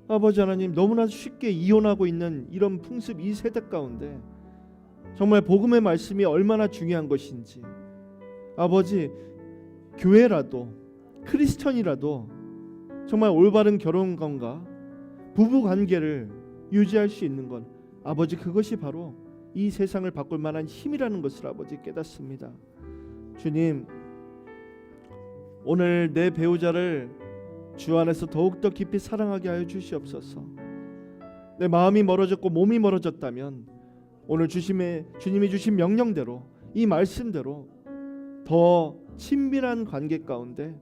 아버지 하나님 너무나 쉽게 이혼하고 있는 이런 풍습, 이 세대 가운데 정말 복음의 말씀이 얼마나 중요한 것인지 아버지, 교회라도 크리스천이라도 정말 올바른 결혼관과 부부관계를 유지할 수 있는 건 아버지, 그것이 바로 이 세상을 바꿀 만한 힘이라는 것을 아버지 깨닫습니다. 주님, 오늘 내 배우자를 주 안에서 더욱더 깊이 사랑하게 하여 주시옵소서. 내 마음이 멀어졌고 몸이 멀어졌다면 오늘 주님이 주신 명령대로, 이 말씀대로 더 친밀한 관계 가운데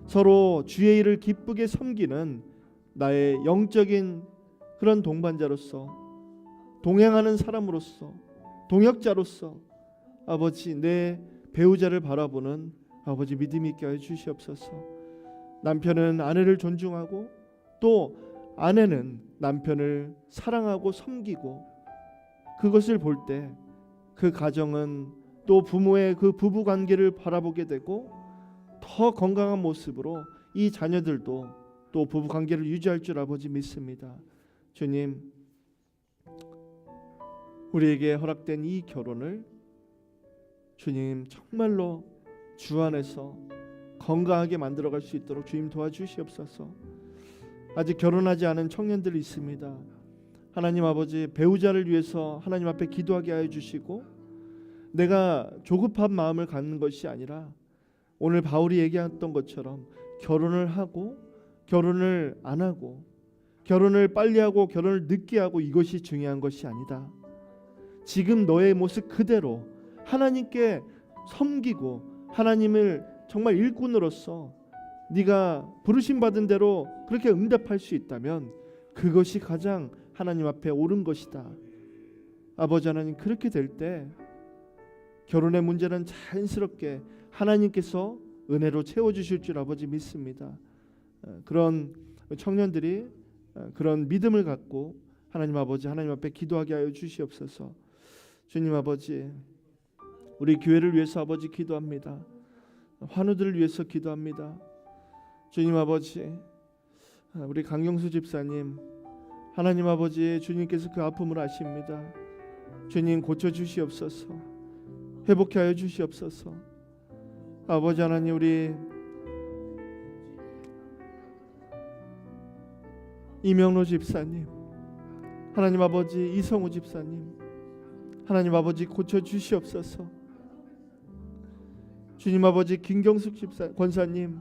서로 주의 일을 기쁘게 섬기는 나의 영적인 그런 동반자로서, 동행하는 사람으로서, 동역자로서 아버지, 내 배우자를 바라보는 아버지 믿음이 있게 하여 주시옵소서. 남편은 아내를 존중하고 또 아내는 남편을 사랑하고 섬기고, 그것을 볼 때 그 가정은 또 부모의 그 부부 관계를 바라보게 되고 더 건강한 모습으로 이 자녀들도 또 부부 관계를 유지할 줄 아버지 믿습니다. 주님, 우리에게 허락된 이 결혼을 주님 정말로 주 안에서 건강하게 만들어갈 수 있도록 주님 도와주시옵소서. 아직 결혼하지 않은 청년들이 있습니다. 하나님 아버지, 배우자를 위해서 하나님 앞에 기도하게 하여 주시고, 내가 조급한 마음을 갖는 것이 아니라 오늘 바울이 얘기했던 것처럼 결혼을 하고 결혼을 안 하고, 결혼을 빨리 하고 결혼을 늦게 하고, 이것이 중요한 것이 아니다. 지금 너의 모습 그대로 하나님께 섬기고 하나님을 정말 일꾼으로서 네가 부르심 받은 대로 그렇게 응답할 수 있다면 그것이 가장 하나님 앞에 옳은 것이다. 아버지 하나님, 그렇게 될 때 결혼의 문제는 자연스럽게 하나님께서 은혜로 채워주실 줄 아버지 믿습니다. 그런 청년들이 그런 믿음을 갖고 하나님 아버지, 하나님 앞에 기도하게 하여 주시옵소서. 주님 아버지, 우리 교회를 위해서 아버지 기도합니다. 환우들을 위해서 기도합니다. 주님 아버지, 우리 강경수 집사님, 하나님 아버지, 주님께서 그 아픔을 아십니다. 주님 고쳐주시옵소서. 회복해 하여 주시옵소서. 아버지 하나님, 우리 이명로 집사님, 하나님 아버지, 이성우 집사님, 하나님 아버지 고쳐주시옵소서. 주님 아버지, 김경숙 집사 권사님,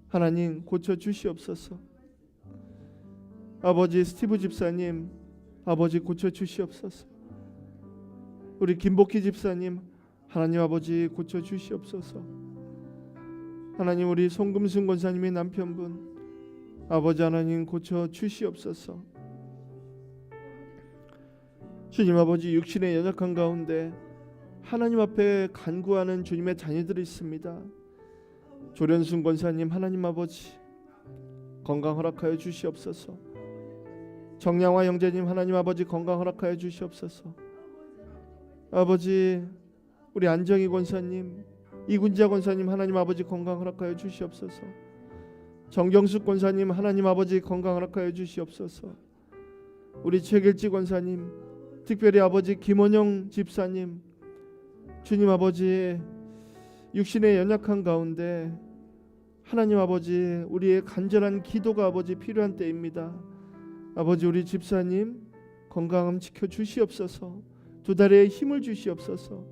하나님 고쳐주시옵소서. 아버지, 스티브 집사님, 아버지 고쳐주시옵소서. 우리 김복희 집사님, 하나님 아버지 고쳐주시옵소서. 하나님, 우리 송금순 권사님의 남편분, 아버지 하나님 고쳐주시옵소서. 주님 아버지, 육신의 연약한 가운데 하나님 앞에 간구하는 주님의 자녀들이 있습니다. 조련순 권사님, 하나님 아버지 건강 허락하여 주시옵소서. 정양화 형제님, 하나님 아버지 건강 허락하여 주시옵소서. 아버지 우리 안정희 권사님, 이군자 권사님, 하나님 아버지 건강 허락하여 주시옵소서. 정경숙 권사님, 하나님 아버지 건강 허락하여 주시옵소서. 우리 최길지 권사님, 특별히 아버지 김원영 집사님, 주님 아버지 육신의 연약한 가운데 하나님 아버지 우리의 간절한 기도가 아버지 필요한 때입니다. 아버지 우리 집사님 건강함 지켜 주시옵소서. 두 다리에 힘을 주시옵소서.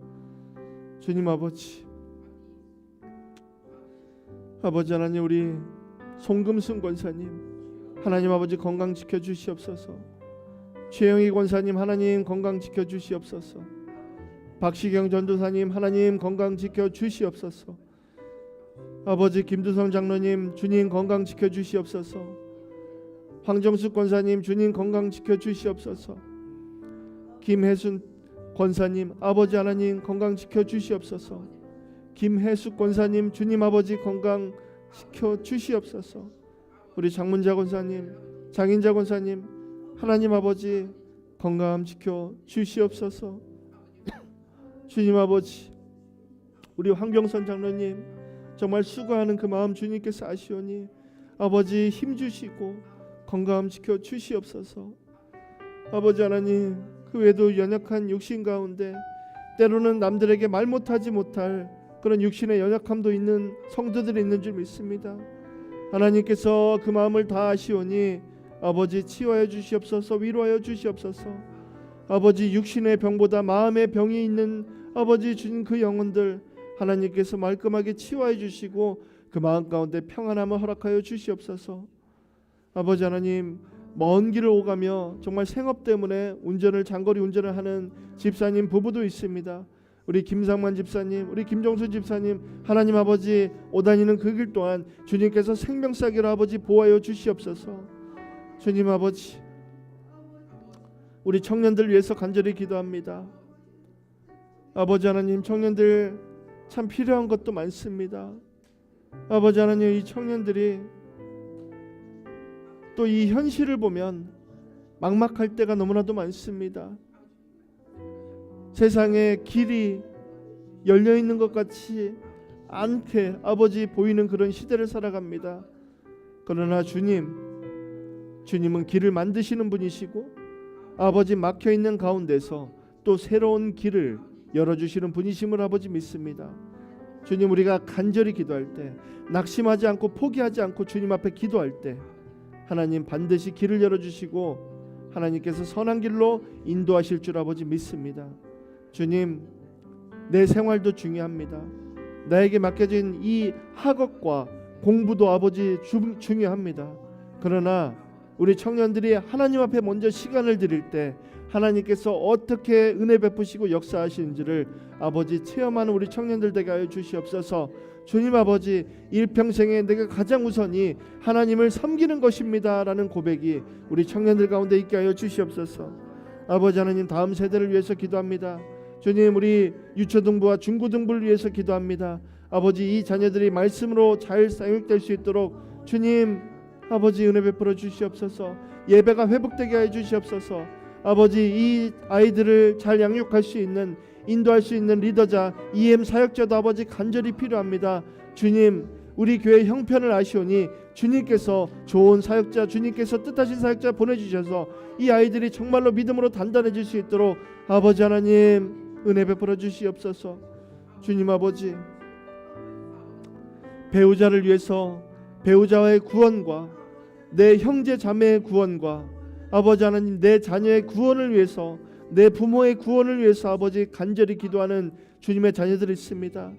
주님 아버지, 아버지 하나님 우리 송금순 권사님, 하나님 아버지 건강 지켜 주시옵소서. 최영희 권사님, 하나님 건강 지켜 주시옵소서. 박시경 전도사님, 하나님 건강 지켜 주시옵소서. 아버지 김두성 장로님, 주님 건강 지켜 주시옵소서. 황정숙 권사님, 주님 건강 지켜 주시옵소서. 김혜순 권사님, 아버지 하나님 건강 지켜 주시옵소서. 김혜숙 권사님, 주님 아버지 건강 지켜 주시옵소서. 우리 장문자 권사님, 장인자 권사님, 하나님 아버지 건강 지켜 주시옵소서. 주님 아버지 우리 황병선 장로님 정말 수고하는 그 마음 주님께서 아시오니 아버지 힘 주시고 건강 지켜 주시옵소서. 아버지 하나님 그 외에도 연약한 육신 가운데 때로는 남들에게 말 못하지 못할 그런 육신의 연약함도 있는 성도들이 있는 줄 믿습니다. 하나님께서 그 마음을 다 아시오니 아버지 치유하여 주시옵소서. 위로하여 주시옵소서. 아버지 육신의 병보다 마음의 병이 있는 아버지 주님 그 영혼들 하나님께서 말끔하게 치유하여 주시고 그 마음 가운데 평안함을 허락하여 주시옵소서. 아버지 하나님 먼 길을 오가며 정말 생업 때문에 장거리 운전을 하는 집사님 부부도 있습니다. 우리 김상만 집사님, 우리 김정수 집사님, 하나님 아버지 오다니는 그 길 동안 주님께서 생명사기로 아버지 보호하여 주시옵소서. 주님 아버지 우리 청년들 위해서 간절히 기도합니다. 아버지 하나님 청년들 참 필요한 것도 많습니다. 아버지 하나님 이 청년들이 또 이 현실을 보면 막막할 때가 너무나도 많습니다. 세상에 길이 열려 있는 것 같이 않게 아버지 보이는 그런 시대를 살아갑니다. 그러나 주님은 길을 만드시는 분이시고 아버지 막혀 있는 가운데서 또 새로운 길을 열어주시는 분이심을 아버지 믿습니다. 주님 우리가 간절히 기도할 때 낙심하지 않고 포기하지 않고 주님 앞에 기도할 때 하나님 반드시 길을 열어주시고 하나님께서 선한 길로 인도하실 줄 아버지 믿습니다. 주님 내 생활도 중요합니다. 나에게 맡겨진 이 학업과 공부도 아버지 중요합니다. 그러나 우리 청년들이 하나님 앞에 먼저 시간을 드릴 때 하나님께서 어떻게 은혜 베푸시고 역사하시는지를 아버지 체험하는 우리 청년들 되게 하여 주시옵소서. 주님 아버지 일평생에 내가 가장 우선이 하나님을 섬기는 것입니다 라는 고백이 우리 청년들 가운데 있게 하여 주시옵소서. 아버지 하나님 다음 세대를 위해서 기도합니다. 주님 우리 유초등부와 중고등부를 위해서 기도합니다. 아버지 이 자녀들이 말씀으로 잘 사육될 수 있도록 주님 아버지 은혜 베풀어 주시옵소서. 예배가 회복되게 하여 주시옵소서. 아버지 이 아이들을 잘 양육할 수 있는 인도할 수 있는 리더자 EM 사역자도 아버지 간절히 필요합니다. 주님 우리 교회 형편을 아시오니 주님께서 좋은 사역자 주님께서 뜻하신 사역자 보내주셔서 이 아이들이 정말로 믿음으로 단단해질 수 있도록 아버지 하나님 은혜 베풀어 주시옵소서. 주님 아버지 배우자를 위해서 배우자와의 구원과 내 형제 자매의 구원과 아버지 하나님 내 자녀의 구원을 위해서 내 부모의 구원을 위해서 아버지 간절히 기도하는 주님의 자녀들이 있습니다.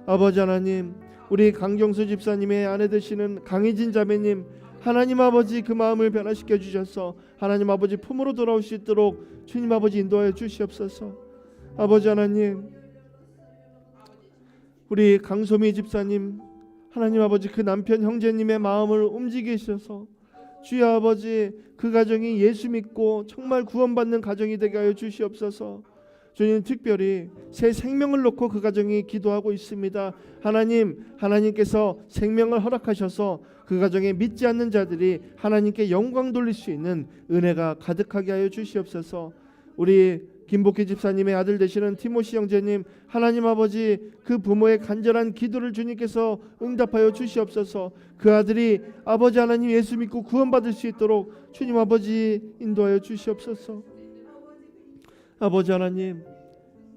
아버지 하나님 우리 강경수 집사님의 아내 되시는 강희진 자매님 하나님 아버지 그 마음을 변화시켜 주셔서 하나님 아버지 품으로 돌아올 수 있도록 주님 아버지 인도하여 주시옵소서. 아버지 하나님 우리 강소미 집사님 하나님 아버지 그 남편 형제님의 마음을 움직이셔서 주여 아버지 그 가정이 예수 믿고 정말 구원받는 가정이 되게 하여 주시옵소서. 주님 특별히 새 생명을 놓고 그 가정이 기도하고 있습니다. 하나님께서 생명을 허락하셔서 그 가정에 믿지 않는 자들이 하나님께 영광 돌릴 수 있는 은혜가 가득하게 하여 주시옵소서. 우리 김복희 집사님의 아들 되시는 티모시 형제님, 하나님 아버지 그 부모의 간절한 기도를 주님께서 응답하여 주시옵소서. 그 아들이 아버지 하나님 예수 믿고 구원받을 수 있도록 주님 아버지 인도하여 주시옵소서. 아버지 하나님,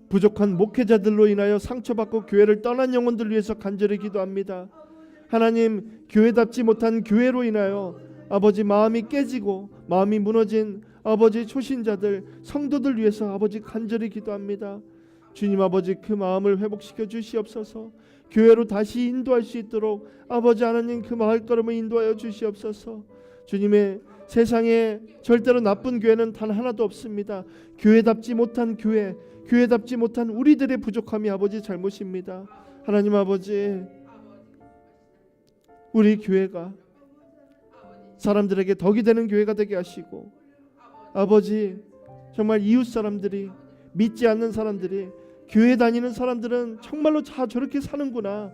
부족한 목회자들로 인하여 상처받고 교회를 떠난 영혼들 위해서 간절히 기도합니다. 하나님, 교회답지 못한 교회로 인하여 아버지 마음이 깨지고 마음이 무너진 아버지 초신자들, 성도들 위해서 아버지 간절히 기도합니다. 주님 아버지 그 마음을 회복시켜 주시옵소서. 교회로 다시 인도할 수 있도록 아버지 하나님 그 마을걸음을 인도하여 주시옵소서. 주님의 세상에 절대로 나쁜 교회는 단 하나도 없습니다. 교회답지 못한 교회, 교회답지 못한 우리들의 부족함이 아버지 잘못입니다. 하나님 아버지, 우리 교회가 사람들에게 덕이 되는 교회가 되게 하시고, 아버지 정말 이웃 사람들이, 믿지 않는 사람들이, 교회 다니는 사람들은 정말로 저렇게 사는구나,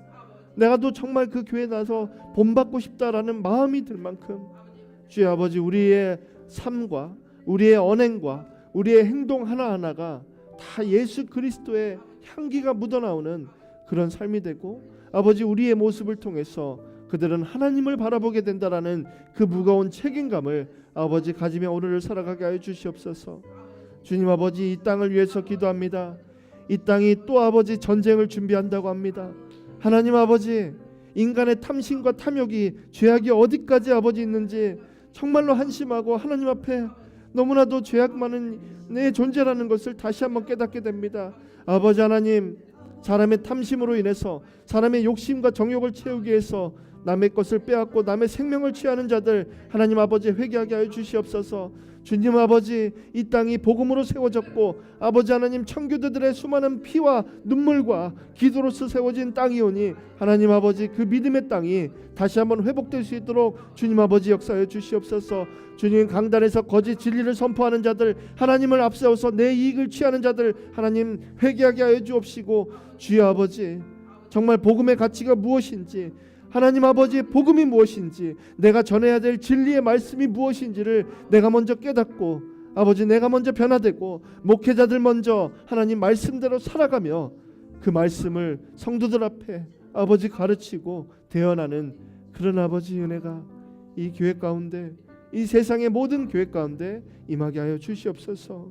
내가 또 정말 그 교회에 나서 본받고 싶다라는 마음이 들 만큼 주의 아버지 우리의 삶과 우리의 언행과 우리의 행동 하나하나가 다 예수 그리스도의 향기가 묻어나오는 그런 삶이 되고, 아버지 우리의 모습을 통해서 그들은 하나님을 바라보게 된다라는 그 무거운 책임감을 아버지 가지며 오늘을 살아가게 하여 주시옵소서. 주님 아버지, 이 땅을 위해서 기도합니다. 이 땅이 또 아버지 전쟁을 준비한다고 합니다. 하나님 아버지, 인간의 탐심과 탐욕이, 죄악이 어디까지 아버지 있는지 정말로 한심하고 하나님 앞에 너무나도 죄악 많은 내 존재라는 것을 다시 한번 깨닫게 됩니다. 아버지 하나님, 사람의 탐심으로 인해서 사람의 욕심과 정욕을 채우기 위해서 남의 것을 빼앗고 남의 생명을 취하는 자들, 하나님 아버지 회개하게 하여 주시옵소서. 주님 아버지, 이 땅이 복음으로 세워졌고 아버지 하나님 청교도들의 수많은 피와 눈물과 기도로서 세워진 땅이오니 하나님 아버지 그 믿음의 땅이 다시 한번 회복될 수 있도록 주님 아버지 역사하여 주시옵소서. 주님, 강단에서 거짓 진리를 선포하는 자들, 하나님을 앞세워서 내 이익을 취하는 자들 하나님 회개하게 하여 주옵시고, 주여 아버지 정말 복음의 가치가 무엇인지, 하나님 아버지 복음이 무엇인지, 내가 전해야 될 진리의 말씀이 무엇인지를 내가 먼저 깨닫고 아버지 내가 먼저 변화되고 목회자들 먼저 하나님 말씀대로 살아가며 그 말씀을 성도들 앞에 아버지 가르치고 대언하는 그런 아버지 은혜가 이 교회 가운데, 이 세상의 모든 교회 가운데 임하게 하여 주시옵소서.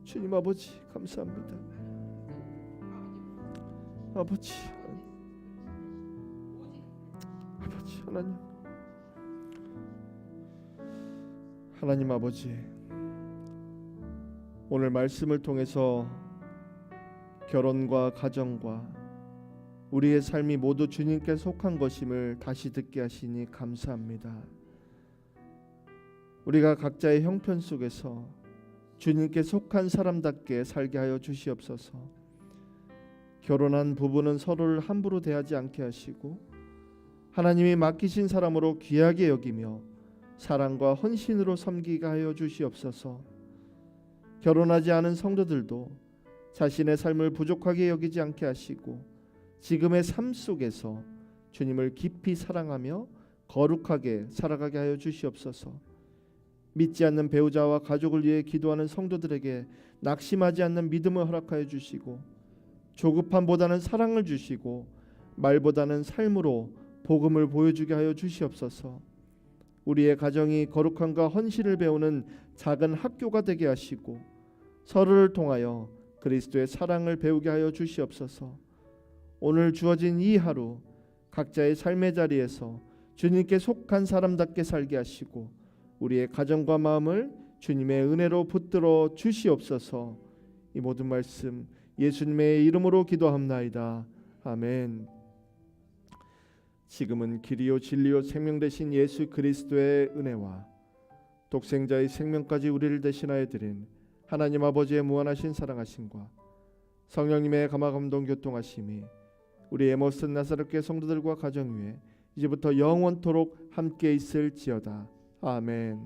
주님 아버지 감사합니다. 아버지 하나님 아버지, 오늘 말씀을 통해서 결혼과 가정과 우리의 삶이 모두 주님께 속한 것임을 다시 듣게 하시니 감사합니다. 우리가 각자의 형편 속에서 주님께 속한 사람답게 살게 하여 주시옵소서. 결혼한 부부는 서로를 함부로 대하지 않게 하시고 하나님이 맡기신 사람으로 귀하게 여기며 사랑과 헌신으로 섬기게 하여 주시옵소서. 결혼하지 않은 성도들도 자신의 삶을 부족하게 여기지 않게 하시고 지금의 삶 속에서 주님을 깊이 사랑하며 거룩하게 살아가게 하여 주시옵소서. 믿지 않는 배우자와 가족을 위해 기도하는 성도들에게 낙심하지 않는 믿음을 허락하여 주시고 조급함보다는 사랑을 주시고 말보다는 삶으로 복음을 보여주게 하여 주시옵소서. 우리의 가정이 거룩함과 헌신을 배우는 작은 학교가 되게 하시고 서로를 통하여 그리스도의 사랑을 배우게 하여 주시옵소서. 오늘 주어진 이 하루 각자의 삶의 자리에서 주님께 속한 사람답게 살게 하시고 우리의 가정과 마음을 주님의 은혜로 붙들어 주시옵소서. 이 모든 말씀 예수님의 이름으로 기도합나이다. 아멘. 지금은 길이요 진리요 생명 되신 예수 그리스도의 은혜와 독생자의 생명까지 우리를 대신하여 드린 하나님 아버지의 무한하신 사랑하심과 성령님의 감화감동 교통하심이 우리 에머슨 나사렛교회 성도들과 가정 위에 이제부터 영원토록 함께 있을지어다. 아멘.